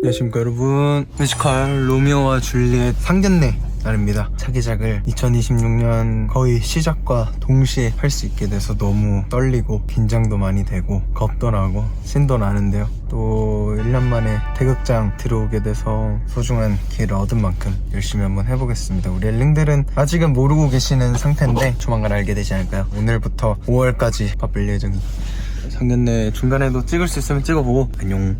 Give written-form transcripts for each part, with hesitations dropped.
안녕하십니까 여러분, 뮤지컬 로미오와 줄리엣 상견례 날입니다. 차기작을 2026년 거의 시작과 동시에 할 수 있게 돼서 너무 떨리고 긴장도 많이 되고 겁도 나고 신도 나는데요, 또 1년 만에 대극장 들어오게 돼서 소중한 기회를 얻은 만큼 열심히 한번 해보겠습니다. 우리 엘링들은 아직은 모르고 계시는 상태인데 조만간 알게 되지 않을까요? 오늘부터 5월까지 바쁠 예정입니다. 상견례 중간에도 찍을 수 있으면 찍어보고 안녕.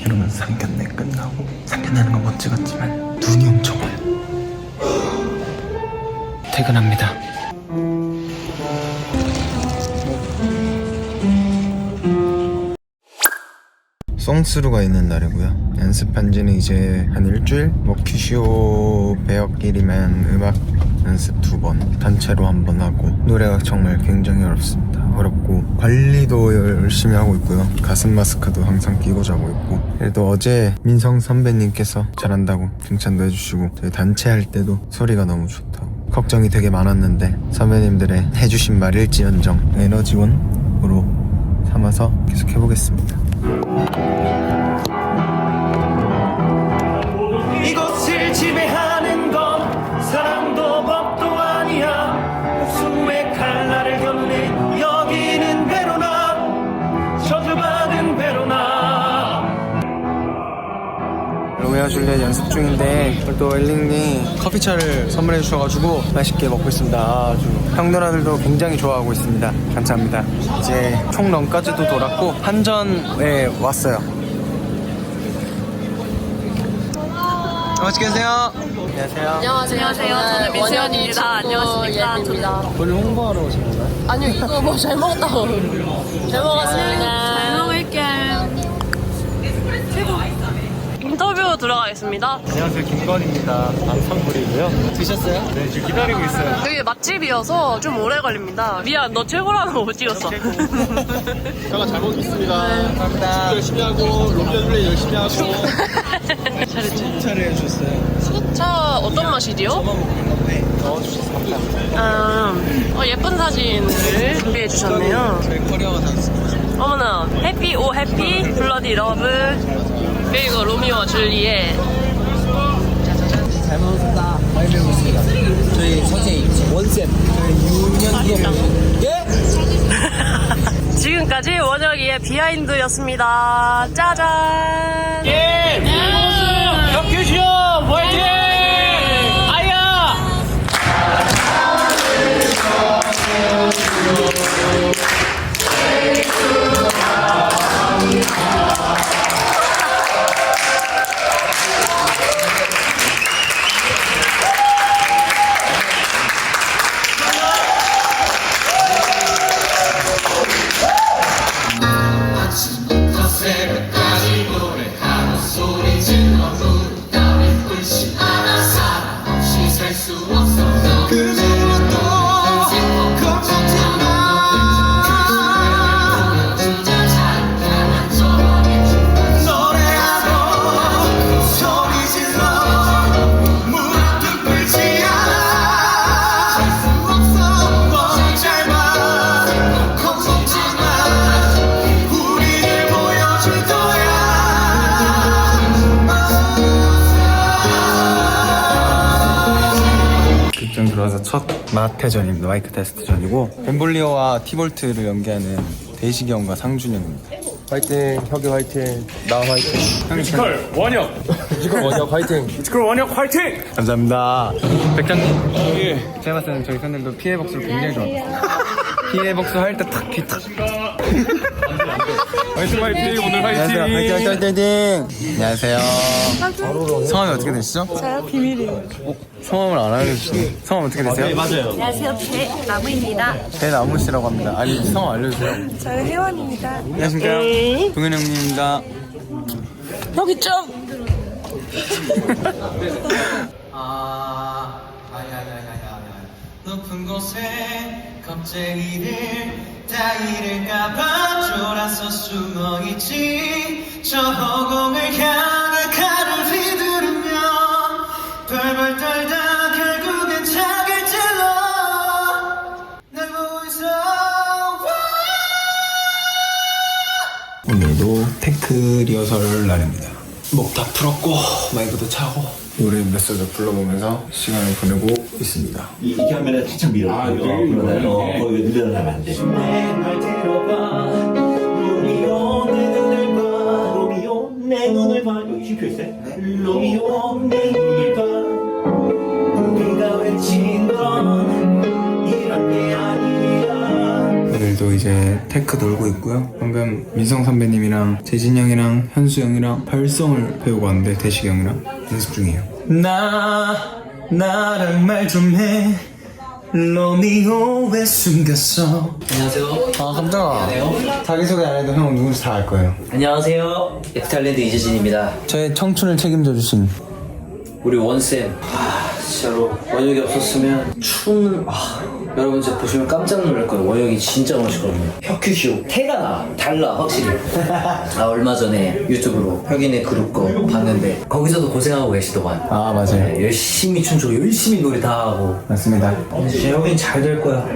여러분, 상견례 끝나고 상견례하는 건 못 찍었지만 눈이 엄청 와요. 퇴근합니다. 송스루가 있는 날이고요. 연습한 지는 이제 한 일주일? 큐쇼 배역끼리만 음악 연습 2번, 단체로 1번 하고, 노래가 정말 굉장히 어렵고 관리도 열심히 하고 있고요. 가슴 마스크도 항상 끼고 자고 있고, 그래도 어제 민성 선배님께서 잘한다고 칭찬도 해주시고, 저희 단체 할 때도 소리가 너무 좋다고 걱정이 되게 많았는데 선배님들의 해주신 말 일지연정 에너지원으로 삼아서 계속 해보겠습니다. 이곳을 지배하는 건 사랑도 법도 아니야. 복수의 칼날을 겨누네 여기는 베로나, 저주받은 베로나. 로미오 줄리엣 연습 중인데 오늘 또 엘링이 커피차를 선물해 주셔가지고 맛있게 먹고 있습니다. 아주 형 누나들도 굉장히 좋아하고 있습니다. 감사합니다. 이제 총런까지도 돌았고 한전에 왔어요. 맛있게 드세요. 안녕하세요. 안녕하세요. 저는 민수연입니다. 안녕하십니까. 오늘 홍보하러 오신 건가요? 아니요, 이거 뭐 잘 먹었다고. 잘 먹었습니다. 잘 먹을게. 인터뷰 들어가겠습니다. 안녕하세요, 김건입니다. 방탄불이고요. 드셨어요? 네, 지금 기다리고 있어요. 여기 맛집이어서 좀 오래 걸립니다. 미안, 너 최고라는 거 못 찍었어. 제가 잘 먹겠습니다. 감사합니다. 열심히 하고 로미오 줄리엣 열심히 하고. 잘했지. 차를 해주셨어요. 수차 어떤 맛이디요? 넣어주셔서 감사합니다. 예쁜 사진을 준비해 주셨네요. 저희 커리어가 다 있습니다. 어머나, 해피 오 해피 블러디 러브, 그리고 로미오와 줄리엣. 잘 먹었습니다. 많이 배우고 있습니다. 저희 선생님 원쌤, 저희 6년 예? 지금까지 원혁이의 비하인드였습니다. 짜잔. 예! 혁규시오 화이팅! 아야! 극장 들어와서 첫 마태전입니다. 마이크 테스트전이고, 벤볼리오와 티볼트를 연기하는 대식이 형과 상준이 형입니다. 화이팅! 혁이 화이팅! 나 화이팅! 뮤지컬 원혁! 뮤지컬 원혁 화이팅! 뮤지컬 원혁 화이팅! 감사합니다. 백장님, 제가 봤을 때는 저희 팬들도 피해 복수를 굉장히 좋아합니다. 피해 복수 할 때 탁 귀 탁. 화이팅 화이팅! 오늘 화이팅! 안녕하세요. 화이팅! 안녕하세요. 성함이 어떻게 되시죠? 저요? 비밀이에요. 성함을 안 알려주시네. 성함 어떻게 되세요? 맞아요. 안녕하세요. 배나무입니다. 배나무 씨라고 합니다. 아니, 성함 알려주세요. 저는 혜원입니다. 안녕하십니까. 동현 형님입니다. 여기 좀. 높은 곳에 겁쟁이를 다 잃을까봐 졸아서 숨어있지. 저 허공을 향해 칼을 휘두르며 벌벌 떨다 결국엔 차게 찔러. 오늘도 테크 리허설 날입니다. 목 다 풀었고 마이크도 차고 노래 몇 소절 불러보면서 시간을 보내고 있습니다. 이렇게 하면 한참 밀어. 그러다 거기 늘려나면 안 돼. 내말 들어봐 로미오 내 눈을 봐 로미오 내 눈을 봐 여기 쉼표 있어요? 로미오 내 눈을 봐 우리가 외친 건 이런 게 아니야. 오늘도 이제 테크 놀고 있고요. 방금 민성 선배님이랑 재진 형이랑 현수 형이랑 발성을 배우고 왔는데 대식이 형이랑 연습 중이에요. 나랑 말 좀 해 로미오 왜 숨겼어. 안녕하세요. 아 깜짝아. 자기소개 안 해도 형 누군지 다 알 거예요. 안녕하세요. 에피탈랜드 이재진입니다. 저의 청춘을 책임져 주신 우리 원쌤. 진짜로 원혁이 없었으면 춤을 여러분 진짜 보시면 깜짝 놀랄 거예요. 원혁이 진짜 멋있거든요. 혁큐쇼 태가 나 달라 확실히. 얼마 전에 유튜브로 혁이네 그룹 거 봤는데 거기서도 고생하고 계시더만. 아 맞아요. 네, 열심히 춤추고 열심히 노래 다 하고. 맞습니다. 근데 진짜 혁이는 잘 될 거야.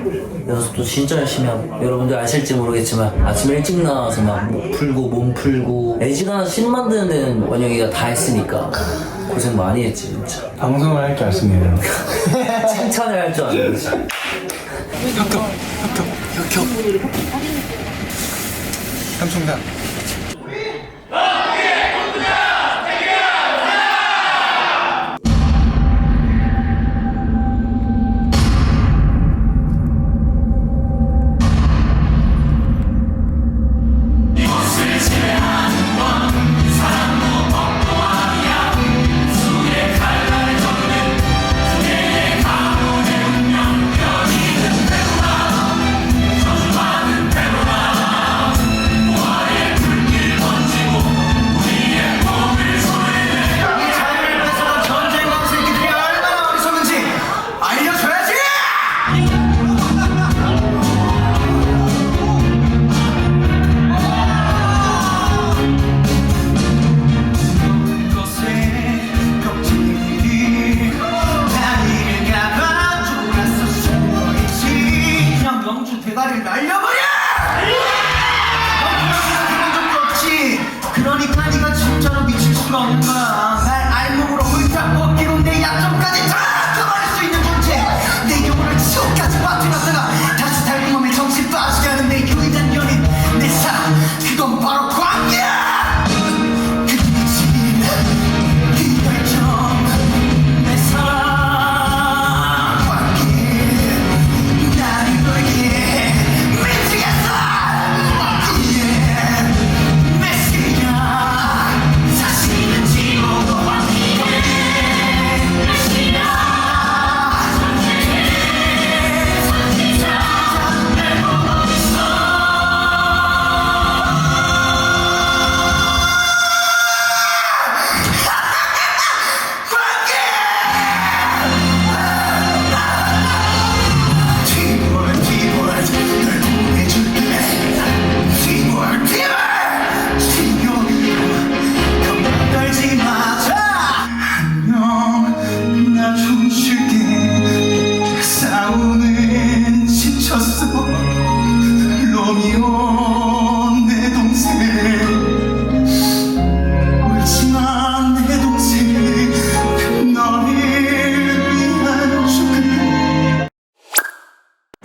연습도 진짜 열심히 하고 여러분들 아실지 모르겠지만 아침에 일찍 나와서 막 목 풀고 몸 풀고 애지간한 씬 만드는 데는 원혁이가 다 했으니까 고생 많이 했지 진짜. 방송을 할 줄 아시네요. 칭찬을 할 줄 아는 거지. 삼총사. 전쟁 왕새끼들이 얼마나 어리석는지 알려줘야지. 곳에 껍질이 다리를까봐 졸아서 숨어있지. 그냥 영주 대가리를 날려버려. 넌 적도 없지. 그러니까 네가 진짜로 미칠 수가 없는 거야. 날 알몸으로 훑어먹기로 내 약점까지 다 가버릴 수 있는 존재. 내 영혼을 지옥까지 빠뜨렸다가 다시 달콤함에 정신 빠지게 하는 내 유일한 연인 내 사랑 그건 바로 광기야. 그 미친 네 열정 내 사랑 광기 나는 너에게 미치겠어. 메시아 사실은 지옥도 광기에 메시아 로미오 내 동생 울지마 내 동생 너를 위한 축을.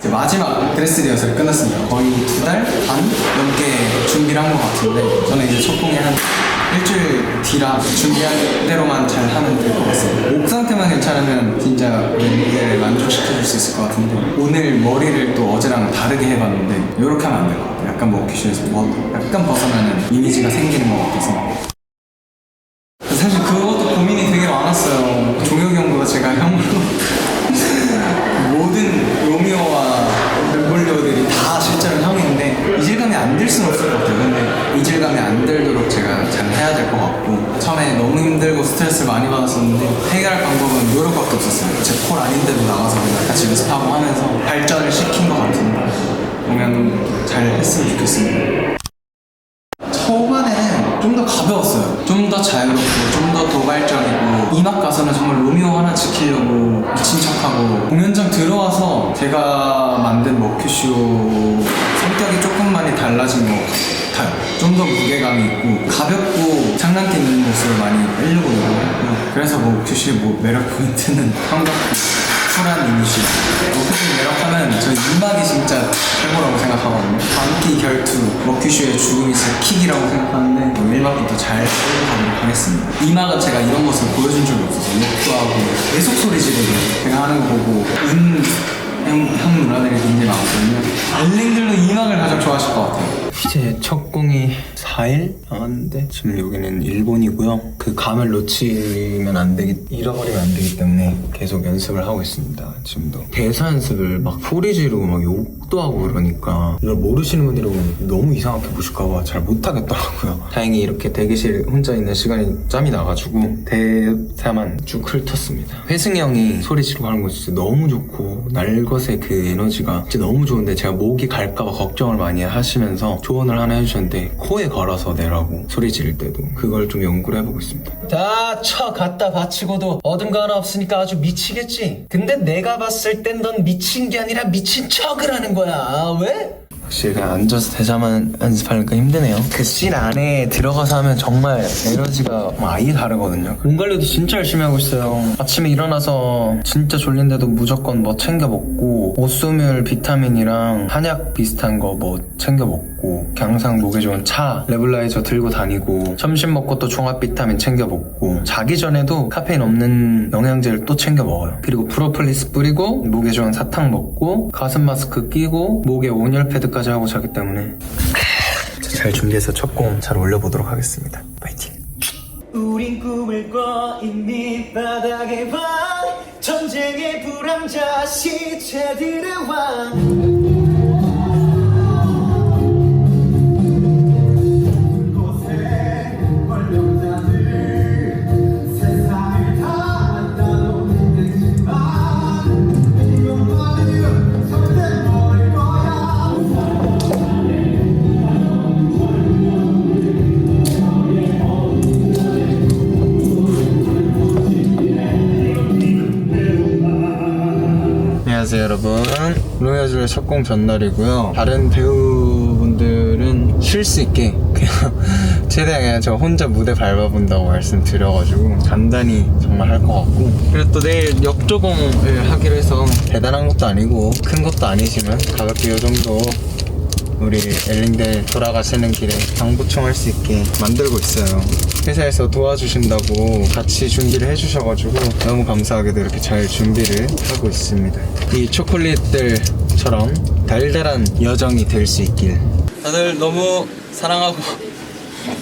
이제 마지막 드레스 리허설이 끝났습니다. 거의 2달 반 넘게 준비를 한 것 같은데 저는 이제 첫 공연 한 일주일 뒤라 준비한 대로만 잘 하면 될 것 같습니다. 목 상태만 괜찮으면 진짜 무대를 만족시켜줄 수 있을 것 같은데 오늘 머리를 또 어제랑 다르게 해봤는데 이렇게 하면 안 될 것 같아요. 약간 워크숍에서 약간 벗어나는 이미지가 생기는 것 같아서 사실 그것도 고민이 되게 많았어요. 종혁이 형보다 제가 형으로 모든 로미오와 멤버들이 다 실제로 형인데 이질감이 안 들 수는 없을 것 같아요. 근데 이질감이 안 들도록 제가 잘 해야 될 것 같고 처음에 너무 힘들고 스트레스를 많이 받았었는데 해결할 방법은 노력밖에 없었어요. 제 콜 아닌데도 나가서 그냥 같이 연습하고 하면서 발전을 시킨 것 같은데 공연 잘 했으면 좋겠습니다. 초반에는 좀 더 가벼웠어요. 좀 더 자유롭고 좀 더 도발적이고 이막 가서는 정말 로미오 하나 지키려고 미친 척하고 공연장 들어와서 제가 만든 워크쇼 성격 성격이 조금 많이 달라진 것 같아요. 좀 더 무게감이 있고 가볍고 장난기 있는 모습을 많이 빼려고 노력했고요. 그래서 뭐 옥규 씨의 뭐 매력 포인트는 반갑고 쿨한 이미지. 옥규 씨 매력하면 저 이막이 진짜 최고라고 생각하거든요. 광기 결투, 옥규 씨의 죽음이 진짜 킥이라고 생각하는데 1막부터 잘 끌어가도록 하겠습니다. 이막은 제가 이런 모습을 보여준 적이 없어서 욕도하고 계속 소리 지르고 제가 하는 거 보고 형 누나들이 굉장히 많거든요. 엘링들도 이막을 가장 좋아하실 것 같아요. 이제 첫 공이 4일 나왔는데 지금 여기는 일본이고요. 그 감을 잃어버리면 안 되기 때문에 계속 연습을 하고 있습니다. 지금도 대사 연습을 막 소리 지르고 막 욕도 하고 그러니까 이걸 모르시는 분들이 보면 너무 이상하게 보실까봐 잘 못하겠더라고요. 다행히 이렇게 대기실 혼자 있는 시간이 짬이 나가지고 대사만 쭉 훑었습니다. 회승이 형이 소리 지르고 하는 거 진짜 너무 좋고 날것의 그 에너지가 진짜 너무 좋은데 제가 목이 갈까봐 걱정을 많이 하시면서 조언을 하나 해주셨는데 코에 걸어서 내라고 소리 지를 때도 그걸 좀 연구를 해보고 있습니다. 다 쳐 갖다 바치고도 얻은 거 하나 없으니까 아주 미치겠지? 근데 내가 봤을 땐 넌 미친 게 아니라 미친 척을 하는 거야. 왜? 확실히 그냥 앉아서 대사만 연습하니까 힘드네요. 그 씬 안에 들어가서 하면 정말 에너지가 아예 다르거든요. 몸 관리도 진짜 열심히 하고 있어요. 아침에 일어나서 진짜 졸린데도 무조건 뭐 챙겨 먹고 오쏘뮬 비타민이랑 한약 비슷한 거 뭐 챙겨 먹고 항상 목에 좋은 차, 레블라이저 들고 다니고 점심 먹고 또 종합 비타민 챙겨 먹고 자기 전에도 카페인 없는 영양제를 또 챙겨 먹어요. 그리고 프로폴리스 뿌리고 목에 좋은 사탕 먹고 가슴 마스크 끼고 목에 온열 패드까지 하고 자기 때문에 잘 준비해서 첫 공 잘 올려보도록 하겠습니다. 파이팅! 우린 꿈을 꿔 이미 바닥의 방 전쟁의 불황자 시체들의 왕 안녕하세요 여러분, 로미오줄리엣 첫공 전날이고요. 다른 배우분들은 쉴 수 있게 그냥 최대한 그냥 저 혼자 무대 밟아본다고 말씀드려가지고 간단히 정말 할 것 같고, 그리고 또 내일 역조공을 하기로 해서 대단한 것도 아니고 큰 것도 아니지만 가볍게 요 정도 우리 엘링들 돌아가시는 길에 방부총할 수 있게 만들고 있어요. 회사에서 도와주신다고 같이 준비를 해주셔가지고 너무 감사하게도 이렇게 잘 준비를 하고 있습니다. 이 초콜릿들처럼 달달한 여정이 될 수 있길 다들 너무 사랑하고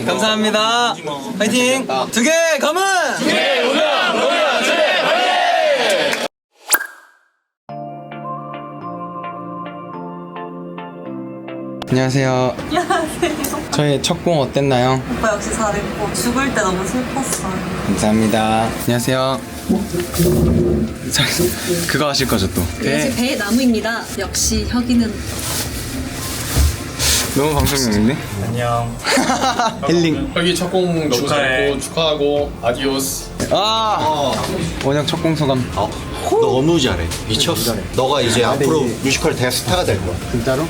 감사합니다. 파이팅! 두 개 감은! 두 개 우승! 로미오 줄리엣 파이팅! 안녕하세요. 안녕하세요. 저희 첫 공 어땠나요? 오빠 역시 잘했고 죽을 때 너무 슬펐어요. 감사합니다. 안녕하세요. 자, 그거 하실 거죠 또? 역시 배의 나무입니다. 역시 혁이는 너무 방송용인데? 안녕. 힐링. 여기 첫공 너무 잘했고 축하하고 아디오스. 원혁 첫 공 소감. 너무 잘해. 미쳤어. 너가 이제 앞으로 뮤지컬 대스타가 될 거야. 진짜로?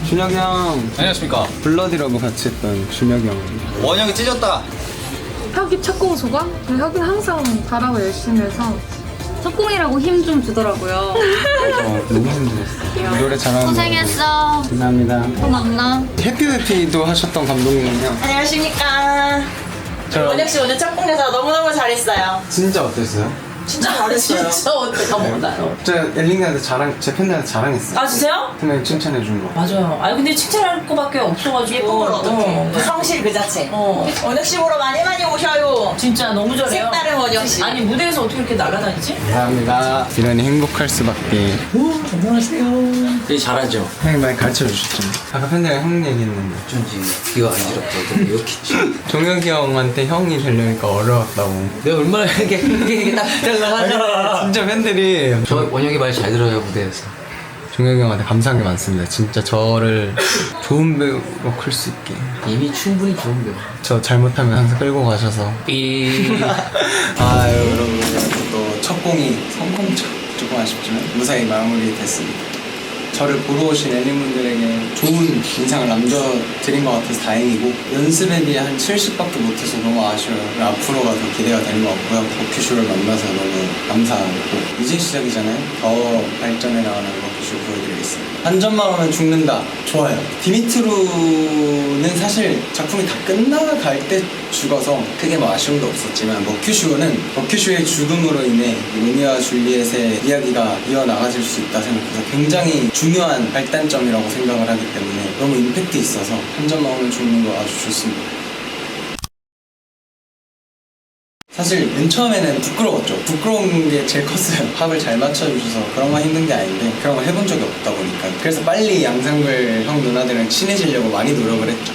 준혁이 형. 안녕하십니까. 블러디러브 같이 했던 준혁이 형. 원영이 찢었다. 혁이 첫공 소감? 혁이는 항상 잘하고 열심히 해서 첫공이라고 힘 좀 주더라고요. 너무 힘들었어. 노래 잘하는 고생했어. 감사합니다. 또 만나. 해피해피도 하셨던 감독님이요. 안녕하십니까. 원혁 씨 오늘 첫 공에서 너무너무 잘했어요. 진짜 어땠어요? 진짜 잘했어요. 진짜 어때? 다 몰라요. 저 엘링한테 제 팬들한테 자랑했어요. 아 진짜요? 분명히 칭찬해준 거. 맞아요. 아니 근데 칭찬할 거밖에 없어가지고. 예쁜 걸 어떡해. 성실 그 자체. 원혁 씨 보러 많이 오셔요. 진짜 너무 잘해요. 색다른 원혁 씨. 아니 무대에서 어떻게 이렇게 날아다니지? 감사합니다. 이런이 행복할 수밖에. 안녕하세요. 되게 잘하죠? 형이 많이 가르쳐 주셨잖아요. 아까 팬들이랑 형 얘기했는데. 어쩐지 귀가 안 지럽다. 너무 욕했지. 종혁이 형한테 형이 되려니까 어려웠다고. 내가 얼마나 이렇게 딱 하잖아. 진짜 팬들이 저 원혁이 말 잘 들어요 무대에서. 종혁이 형한테 감사한 게 많습니다. 진짜 저를 좋은 배우로 클 수 있게. 이미 충분히 좋은 배우. 저 잘못하면 항상 끌고 가셔서. 아유 여러분, 또 첫 공이 성공적 조금 아쉽지만 무사히 마무리됐습니다. 저를 보러 오신 엘리분들에게 좋은 인상을 남겨드린 것 같아서 다행이고 연습에 비해 한 70밖에 못해서 너무 아쉬워요. 앞으로가 더 기대가 되는 것 같고요. 버큐쇼를 만나서 너무 감사하고 이제 시작이잖아요. 더 발전해 나가는 버큐쇼 보여드리겠습니다. 한 점만 오면 죽는다. 좋아요. 디미트루는 사실 작품이 다 끝나갈 때 죽어서 크게 뭐 아쉬움도 없었지만 버큐쇼의 죽음으로 인해 로미오와 줄리엣의 이야기가 이어나가질 수 있다 생각해서 굉장히 중요한 발단점이라고 생각을 하기 때문에 너무 임팩트 있어서 한 점만 오면 죽는 거 아주 좋습니다. 사실 맨 처음에는 부끄러웠죠. 부끄러운 게 제일 컸어요. 합을 잘 맞춰주셔서 그런 건 힘든 게 아닌데 그런 걸 해본 적이 없다 보니까 그래서 빨리 양상글 형 누나들이랑 친해지려고 많이 노력을 했죠.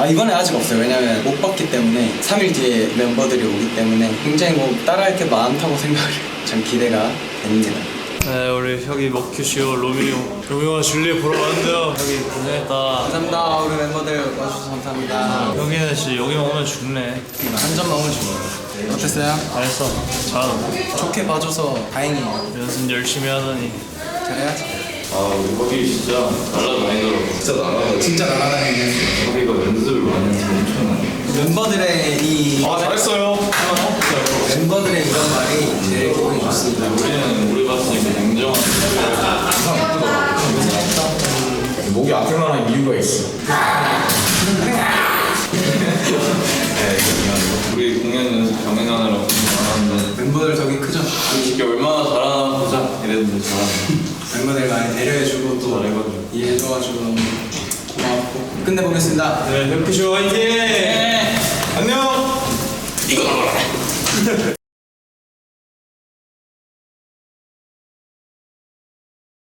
이번에 아직 없어요. 왜냐면 못 봤기 때문에 3일 뒤에 멤버들이 오기 때문에 굉장히 뭐 따라할 게 많다고 생각을 해요. 전 기대가 됩니다. 네, 우리 혁이 먹큐쇼 로미오와 줄리엣 보러 왔는데요. 혁이 고생했다. 감사합니다. 우리 멤버들 와주셔서 감사합니다. 혁이는 진짜 여기만 오면 죽네. 한 점만 오면 죽어요. 어땠어요? 잘했어. 잘하네. 좋게 봐줘서 다행이에요. 연습 열심히 하더니. 잘해야지. 혁이 진짜 날아다니더라고. 진짜 날아다니는 혁이가 연습을 많이 해서 엄청나네. 멤버들의 이 잘했어요. 멤버들의 이런 말이 제일 기분이 좋습니다. 우리 봤으니까 냉정한 목이 아플 만한 이유가 있어. 우리 공연 연습 병행하느라 고생 많았는데 멤버들 덕이 크죠? 이게 얼마나 잘하나 보자. 이랬는데 잘하네. 멤버들 많이 배려해주고 또 잘해가지고. 이해해줘가지고 너무 고맙고 끝내보겠습니다. 네, 혁쇼 화이팅! 안녕! 이거 나와라.